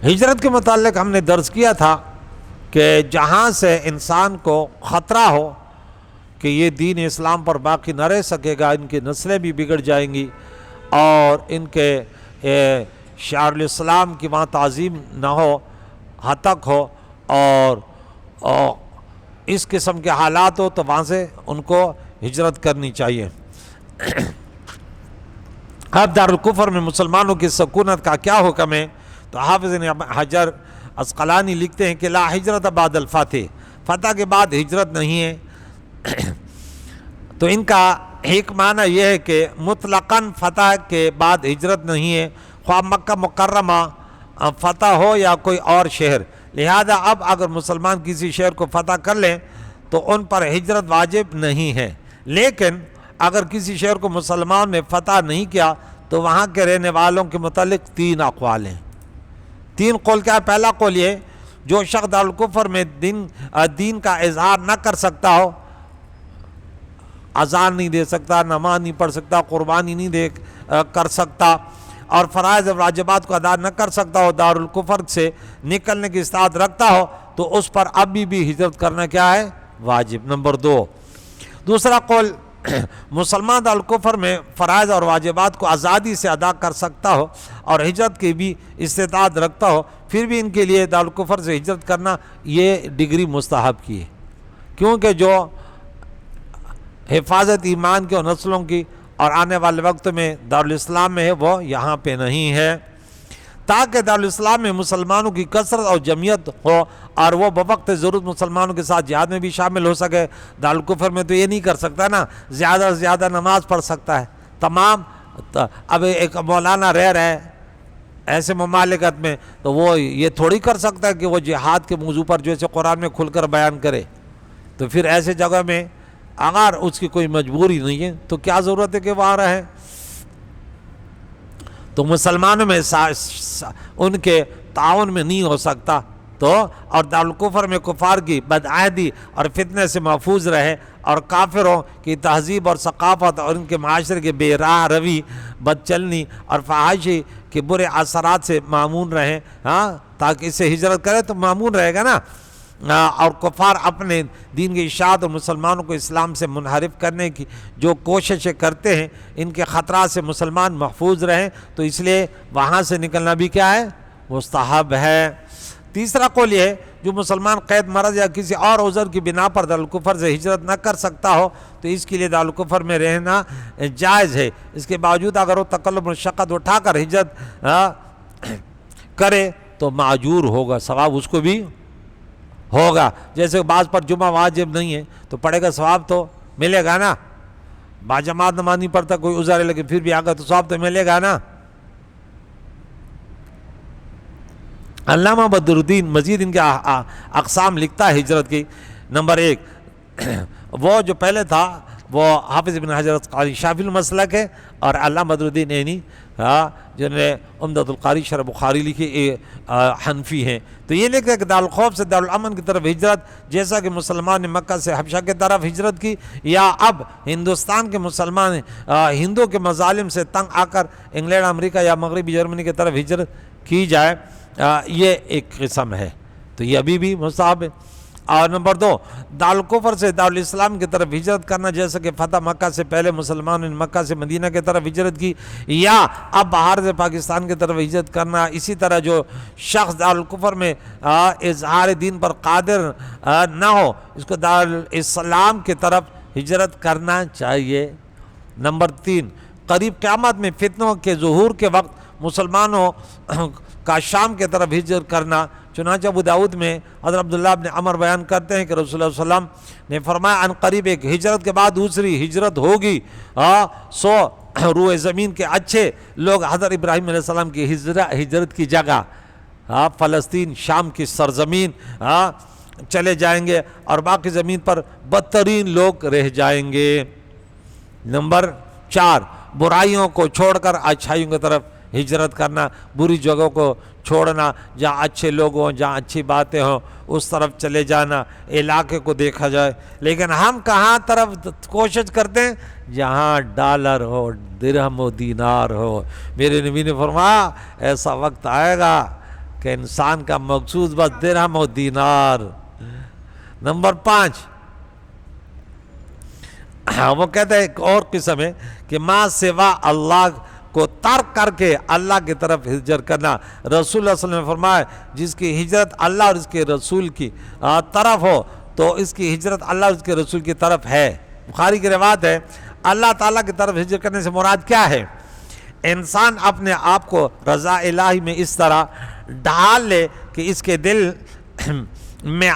ہجرت کے متعلق ہم نے درس کیا تھا کہ جہاں سے انسان کو خطرہ ہو کہ یہ دین اسلام پر باقی نہ رہ سکے گا، ان کی نسلیں بھی بگڑ جائیں گی اور ان کے شعار الاسلام کی وہاں تعظیم نہ ہو، ہتک ہو اور اس قسم کے حالات ہو، تو وہاں سے ان کو ہجرت کرنی چاہیے۔ اب دارالکفر میں مسلمانوں کی سکونت کا کیا حکم ہے؟ تو حافظ ابن حجر عسقلانی لکھتے ہیں کہ لا ہجرت بعد الفتح، فتح کے بعد ہجرت نہیں ہے۔ تو ان کا ایک معنی یہ ہے کہ مطلقاً فتح کے بعد ہجرت نہیں ہے، خواہ مکہ مکرمہ فتح ہو یا کوئی اور شہر۔ لہذا اب اگر مسلمان کسی شہر کو فتح کر لیں تو ان پر ہجرت واجب نہیں ہے، لیکن اگر کسی شہر کو مسلمان نے فتح نہیں کیا تو وہاں کے رہنے والوں کے متعلق 3 اقوال ہیں۔ 3 قول کیا ہے؟ پہلا قول یہ، جو شخص دارالکفر میں دین کا اظہار نہ کر سکتا ہو، اذان نہیں دے سکتا، نماز نہیں پڑھ سکتا، قربانی نہیں کر سکتا اور فرائض اور واجبات کو ادا نہ کر سکتا ہو، دارالکفر سے نکلنے کی استطاعت رکھتا ہو، تو اس پر ابھی بھی ہجرت کرنا کیا ہے؟ واجب۔ نمبر 2، دوسرا قول، مسلمان دارالکفر میں فرائض اور واجبات کو آزادی سے ادا کر سکتا ہو اور ہجرت کی بھی استطاعت رکھتا ہو، پھر بھی ان کے لیے دارالکفر سے ہجرت کرنا یہ ڈگری مستحب کی ہے، کیونکہ جو حفاظت ایمان کی اور نسلوں کی اور آنے والے وقت میں دارالاسلام میں ہے وہ یہاں پہ نہیں ہے۔ تاکہ دارالاسلام میں مسلمانوں کی کثرت اور جمعیت ہو اور وہ بوقت ضرورت مسلمانوں کے ساتھ جہاد میں بھی شامل ہو سکے۔ دارالکفر میں تو یہ نہیں کر سکتا نا، زیادہ سے زیادہ نماز پڑھ سکتا ہے تمام۔ اب ایک مولانا رہ رہا ہے ایسے ممالکت میں، تو وہ یہ تھوڑی کر سکتا ہے کہ وہ جہاد کے موضوع پر جیسے قرآن میں کھل کر بیان کرے۔ تو پھر ایسے جگہ میں اگر اس کی کوئی مجبوری نہیں ہے تو کیا ضرورت ہے کہ وہاں رہے؟ تو مسلمانوں میں ان کے تعاون میں نہیں ہو سکتا، تو اور دارالکفر میں کفار کی بدعہدی اور فتنے سے محفوظ رہے اور کافروں کی تہذیب اور ثقافت اور ان کے معاشرے کے بے راہ روی، بد چلنی اور فحاشی کے برے اثرات سے معمون رہے، تاکہ اس سے ہجرت کرے تو معمون رہے گا نا۔ اور کفار اپنے دین کی اشاعت اور مسلمانوں کو اسلام سے منحرف کرنے کی جو کوششیں کرتے ہیں، ان کے خطرات سے مسلمان محفوظ رہیں، تو اس لیے وہاں سے نکلنا بھی کیا ہے؟ مستحب ہے۔ تیسرا قول یہ ہے، جو مسلمان قید، مرض یا کسی اور عذر کی بنا پر دارالکفر سے ہجرت نہ کر سکتا ہو تو اس کے لیے دارالکفر میں رہنا جائز ہے۔ اس کے باوجود اگر وہ تکلف مشقت اٹھا کر ہجرت کرے تو معجور ہوگا، ثواب اس کو بھی ہوگا۔ جیسے بعض پر جمعہ واجب نہیں ہے تو پڑھے گا، ثواب تو ملے گا نا۔ باجماعت نماز نہیں پڑھتا، کوئی عذر ہے لیکن پھر بھی آگا تو ثواب تو ملے گا نا۔ علامہ بدر الدین مزید ان کے اقسام لکھتا ہے ہجرت کی۔ نمبر 1، وہ جو پہلے تھا وہ حافظ ابن حجر عسقلانی شافعی المسلک ہے، اور علامہ بدر الدین عینی جنہوں نے عمدۃ القاری شرح بخاری لکھی حنفی ہیں۔ تو یہ لکھتے ہیں کہ دارالخوف سے دارالامن کی طرف ہجرت، جیسا کہ مسلمان نے مکہ سے حبشہ کی طرف ہجرت کی، یا اب ہندوستان کے مسلمان ہندو کے مظالم سے تنگ آ کر انگلینڈ، امریکہ یا مغربی جرمنی کی طرف ہجرت کی جائے، یہ ایک قسم ہے، تو یہ ابھی بھی مستحب ہے۔ اور نمبر 2، دارالکفر سے دارالاسلام کی طرف ہجرت کرنا، جیسا کہ فتح مکہ سے پہلے مسلمانوں نے مکہ سے مدینہ کی طرف ہجرت کی، یا اب باہر سے پاکستان کی طرف ہجرت کرنا۔ اسی طرح جو شخص دارالکفر میں اظہار دین پر قادر نہ ہو، اس کو دارالاسلام کی طرف ہجرت کرنا چاہیے۔ نمبر 3، قریب قیامت میں فتنوں کے ظہور کے وقت مسلمانوں کا شام کی طرف ہجرت کرنا۔ چنانچہ ابو داؤد میں حضرت عبداللہ بن عمر بیان کرتے ہیں کہ رسول اللہ صلی اللہ علیہ وسلم نے فرمایا، ان قریب ایک ہجرت کے بعد دوسری ہجرت ہوگی، سو روئے زمین کے اچھے لوگ حضرت ابراہیم علیہ السلام کی ہجرت کی جگہ فلسطین، شام کی سرزمین چلے جائیں گے، اور باقی زمین پر بدترین لوگ رہ جائیں گے۔ نمبر 4، برائیوں کو چھوڑ کر اچھائیوں کی طرف ہجرت کرنا، بری جگہوں کو چھوڑنا، جہاں اچھے لوگ ہوں، جہاں اچھی باتیں ہوں، اس طرف چلے جانا، علاقے کو دیکھا جائے۔ لیکن ہم کہاں طرف کوشش کرتے ہیں؟ جہاں ڈالر ہو، درہم و دینار ہو۔ میرے نبی نے فرمایا ایسا وقت آئے گا کہ انسان کا مقصود بس درہم و دینار۔ نمبر 5 وہ کہتے ہیں ایک اور قسم ہے کہ ما سوا اللہ کو ترک کر کے اللہ کی طرف ہجرت کرنا۔ رسول اللہ صلی اللہ علیہ وسلم نے فرمایا جس کی ہجرت اللہ اور اس کے رسول کی طرف ہو تو اس کی ہجرت اللہ اور اس کے رسول کی طرف ہے۔ بخاری کی روایت ہے، اللہ تعالیٰ کی طرف ہجرت کرنے سے مراد کیا ہے؟ انسان اپنے آپ کو رضا الہی میں اس طرح ڈھال لے کہ اس کے دل میں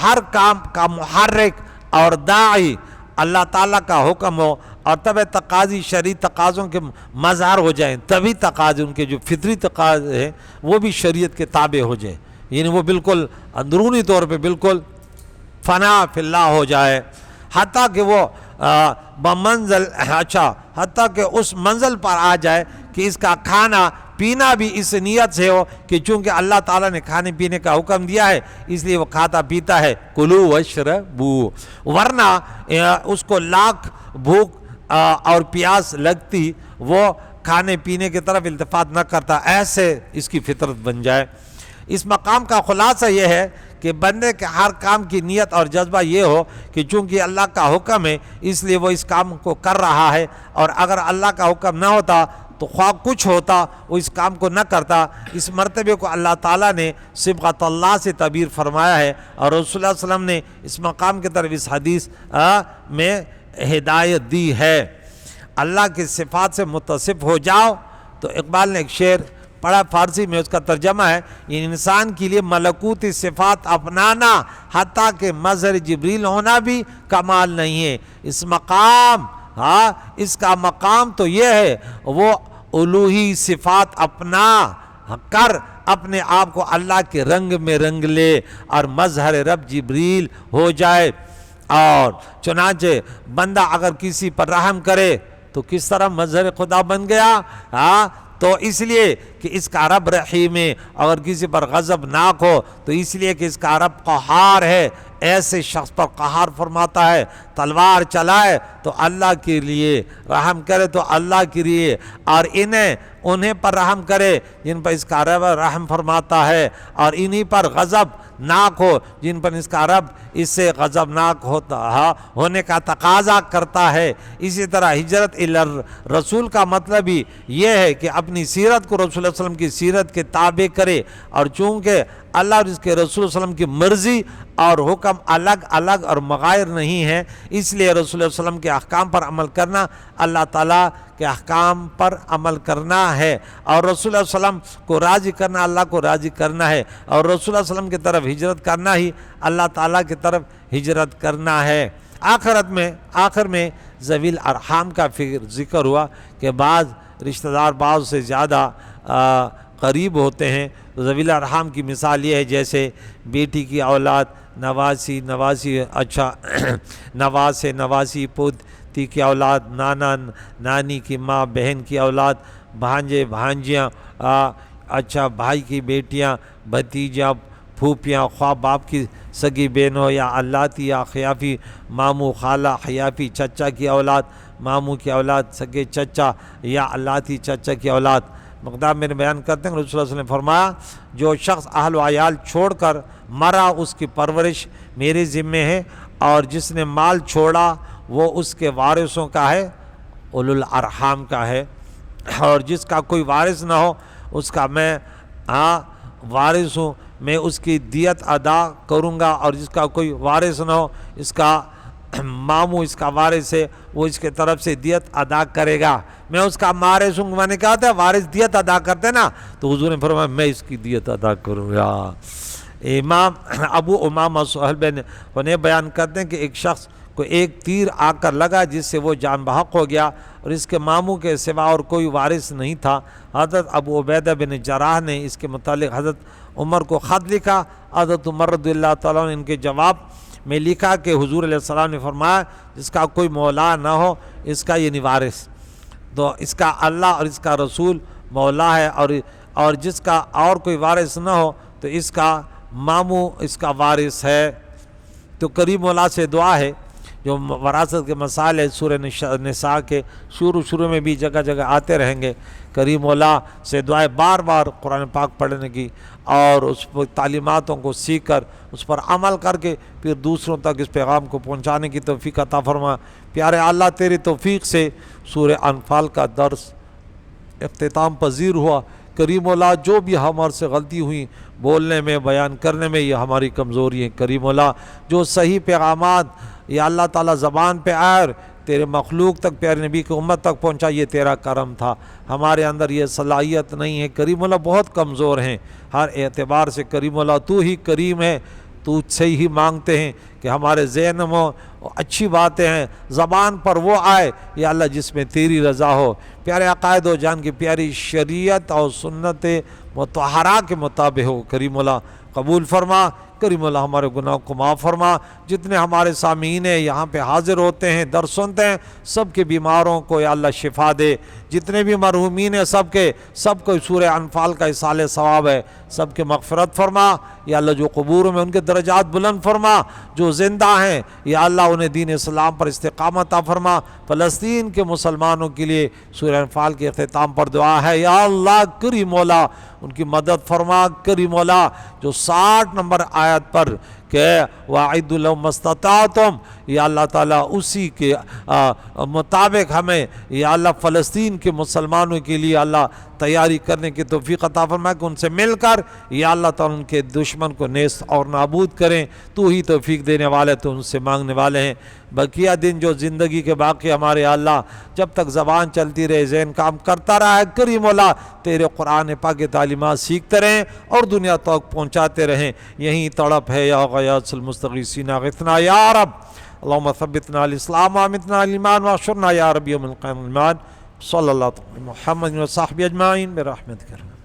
ہر کام کا محرک اور داعی اللہ تعالیٰ کا حکم ہو، اور تب تقاضی شرعی تقاضوں کے مظہر ہو جائیں، تبھی تقاضے ان کے جو فطری تقاضے ہیں وہ بھی شریعت کے تابع ہو جائیں، یعنی وہ بالکل اندرونی طور پہ بالکل فنا فی اللہ ہو جائے، حتیٰ کہ وہ بمنزل حتیٰ کہ اس منزل پر آ جائے کہ اس کا کھانا پینا بھی اس نیت سے ہو کہ چونکہ اللہ تعالیٰ نے کھانے پینے کا حکم دیا ہے اس لیے وہ کھاتا پیتا ہے، کلو واشربو، ورنہ اس کو لاکھ بھوک اور پیاس لگتی وہ کھانے پینے کی طرف التفات نہ کرتا، ایسے اس کی فطرت بن جائے۔ اس مقام کا خلاصہ یہ ہے کہ بندے کے ہر کام کی نیت اور جذبہ یہ ہو کہ چونکہ اللہ کا حکم ہے اس لیے وہ اس کام کو کر رہا ہے، اور اگر اللہ کا حکم نہ ہوتا تو خواہ کچھ ہوتا وہ اس کام کو نہ کرتا۔ اس مرتبے کو اللہ تعالیٰ نے صبغۃ اللہ سے تعبیر فرمایا ہے، اور رسول اللہ صلی اللہ علیہ وسلم نے اس مقام کی طرف اس حدیث میں ہدایت دی ہے۔ اللہ کی صفات سے متصف ہو جاؤ، تو اقبال نے ایک شعر پڑھا فارسی میں، اس کا ترجمہ ہے یہ انسان کے لیے ملکوتی صفات اپنانا حتیٰ کہ مظہر جبریل ہونا بھی کمال نہیں ہے۔ اس مقام اس کا مقام تو یہ ہے وہ الوہی صفات اپنا کر اپنے آپ کو اللہ کے رنگ میں رنگ لے اور مظہر رب جبریل ہو جائے۔ اور چنانچہ بندہ اگر کسی پر رحم کرے تو کس طرح مظہر خدا بن گیا؟ تو اس لیے کہ اس کا رب رحیم ہے، اگر کسی پر غضب ناک ہو تو اس لیے کہ اس کا رب قہار ہے، ایسے شخص پر قہار فرماتا ہے، تلوار چلائے تو اللہ کے لیے، رحم کرے تو اللہ کے لیے، اور انہیں پر رحم کرے جن پر اس کا رب رحم فرماتا ہے، اور انہی پر غضب ناک ہو جن پر اس کا رب اس سے غضب ناک ہونے کا تقاضا کرتا ہے۔ اسی طرح ہجرت الی رسول کا مطلب ہی یہ ہے کہ اپنی سیرت کو رسول اللہ صلی اللہ علیہ وسلم کی سیرت کے تابع کرے، اور چونکہ اللہ اور اس کے رسول صلی اللہ علیہ وسلم کی مرضی اور حکم الگ الگ اور مغایر نہیں ہے، اس لیے رسول اللہ صلی اللہ علیہ وسلم کے احکام پر عمل کرنا اللہ تعالیٰ کے احکام پر عمل کرنا ہے، اور رسول اللہ صلی اللہ علیہ وسلم کو راضی کرنا اللہ کو راضی کرنا ہے، اور رسول اللہ صلی اللہ علیہ وسلم کی طرف ہجرت کرنا ہی اللہ تعالیٰ کی طرف ہجرت کرنا ہے۔ آخر میں ذوی الارحام کا ذکر ہوا کہ بعض رشتہ دار بعض سے زیادہ قریب ہوتے ہیں، تو ذوی الارحام کی مثال یہ ہے جیسے بیٹی کی اولاد، نواسی نواسی پوتی کی اولاد، نانا نانی کی ماں، بہن کی اولاد، بھانجے بھانجیاں، بھائی کی بیٹیاں، بھتیجا، پھوپھیاں، خواہ باپ کی سگی بہنوں یا الاتی یا خیافی، ماموں، خالہ، خیافی، چچا کی اولاد، ماموں کی اولاد، سگے چچا یا الاتی چچا کی اولاد۔ مقدار میں بیان کرتے ہیں، رسول اللہ صلی اللہ علیہ وسلم نے فرمایا جو شخص اہل و عیال چھوڑ کر مرا اس کی پرورش میرے ذمے ہے، اور جس نے مال چھوڑا وہ اس کے وارثوں کا ہے، اولو الارحام کا ہے، اور جس کا کوئی وارث نہ ہو اس کا میں وارث ہوں، میں اس کی دیت ادا کروں گا، اور جس کا کوئی وارث نہ ہو اس کا ماموں اس کا وارث ہے، وہ اس کے طرف سے دیت ادا کرے گا، میں اس کا وارث ہوں۔ میں نے کہا تھا وارث دیت ادا کرتے نا، تو حضور نے فرمایا میں اس کی دیت ادا کروں گا۔ امام ابو امامہ سہل بن حنیف بیان کرتے ہیں کہ ایک شخص کو ایک تیر آ کر لگا جس سے وہ جان بحق ہو گیا، اور اس کے ماموں کے سوا اور کوئی وارث نہیں تھا۔ حضرت ابو عبیدہ بن جراح نے اس کے متعلق حضرت عمر کو خط لکھا، حضرت عمر رضی اللہ تعالیٰ نے ان کے جواب میں لکھا کہ حضور علیہ السلام نے فرمایا جس کا کوئی مولا نہ ہو اس کا یہ وارث، تو اس کا اللہ اور اس کا رسول مولا ہے، اور جس کا اور کوئی وارث نہ ہو تو اس کا ماموں اس کا وارث ہے۔ تو قریب مولا سے دعا ہے جو وراثت کے مسائل ہے سورہ نساء کے شروع میں بھی جگہ جگہ آتے رہیں گے۔ کریم مولا سے دعائیں بار بار قرآن پاک پڑھنے کی اور اس پر تعلیماتوں کو سیکھ کر اس پر عمل کر کے پھر دوسروں تک اس پیغام کو پہنچانے کی توفیق عطا فرما۔ پیارے اللہ تیری توفیق سے سورہ انفال کا درس اختتام پذیر ہوا۔ کریم مولا جو بھی ہمارے سے غلطی ہوئی بولنے میں بیان کرنے میں یہ ہماری کمزوری ہے، کریم مولا جو صحیح پیغامات یا اللہ تعالیٰ زبان پہ آئے تیرے مخلوق تک پیارے نبی کی امت تک پہنچا، یہ تیرا کرم تھا، ہمارے اندر یہ صلاحیت نہیں ہے۔ کریم مولا بہت کمزور ہیں ہر اعتبار سے، کریم مولا تو ہی کریم ہے، تو سے ہی مانگتے ہیں کہ ہمارے ذہن میں اچھی باتیں ہیں، زبان پر وہ آئے یا اللہ جس میں تیری رضا ہو، پیارے عقائد و جان کی پیاری شریعت اور سنت مطہرہ کے مطابق ہو۔ کریم مولا قبول فرما، کریم اللہ ہمارے گناہ کو معاف فرما۔ جتنے ہمارے سامعین یہاں پہ حاضر ہوتے ہیں درس سنتے ہیں سب کے بیماروں کو یا اللہ شفا دے، جتنے بھی مرحومین ہیں سب کو سورہ انفال کا اصالِ ثواب ہے، سب کے مغفرت فرما یا اللہ، جو قبور میں ان کے درجات بلند فرما، جو زندہ ہیں یا اللہ انہیں دین اسلام پر استقامت عطا فرما۔ فلسطین کے مسلمانوں کے لیے سورہ انفال کے اختتام پر دعا ہے، یا اللہ کریم مولا ان کی مدد فرما، کریم مولا جو 60 نمبر آیت پر کہ وَأَعِدُّوا لَهُم مَّا اسْتَطَعْتُمْ، یا اللہ تعالیٰ اسی کے مطابق ہمیں یا اللہ فلسطین کے مسلمانوں کے لیے اللہ تیاری کرنے کی توفیق عطا فرمائے کہ ان سے مل کر یا اللہ تعالیٰ ان کے دشمن کو نیست اور نابود کریں۔ تو ہی توفیق دینے والے، تو ان سے مانگنے والے ہیں۔ بقیہ دن جو زندگی کے باقی ہمارے یا اللہ جب تک زبان چلتی رہے ذہن کام کرتا رہا ہے، کریم اللہ تیرے قرآن پاک کی تعلیمات سیکھتے رہیں اور دنیا تک پہنچاتے رہیں۔ یہی تڑپ ہے یا غیاث المستغیثین اغثنا یا رب، اللہم ثبتنا الاسلام وامتنا الایمان واشرنا یا رب یوم القیامۃ۔ صلی اللہ علیہ محمد و صحبہ اجمعین برحمتک۔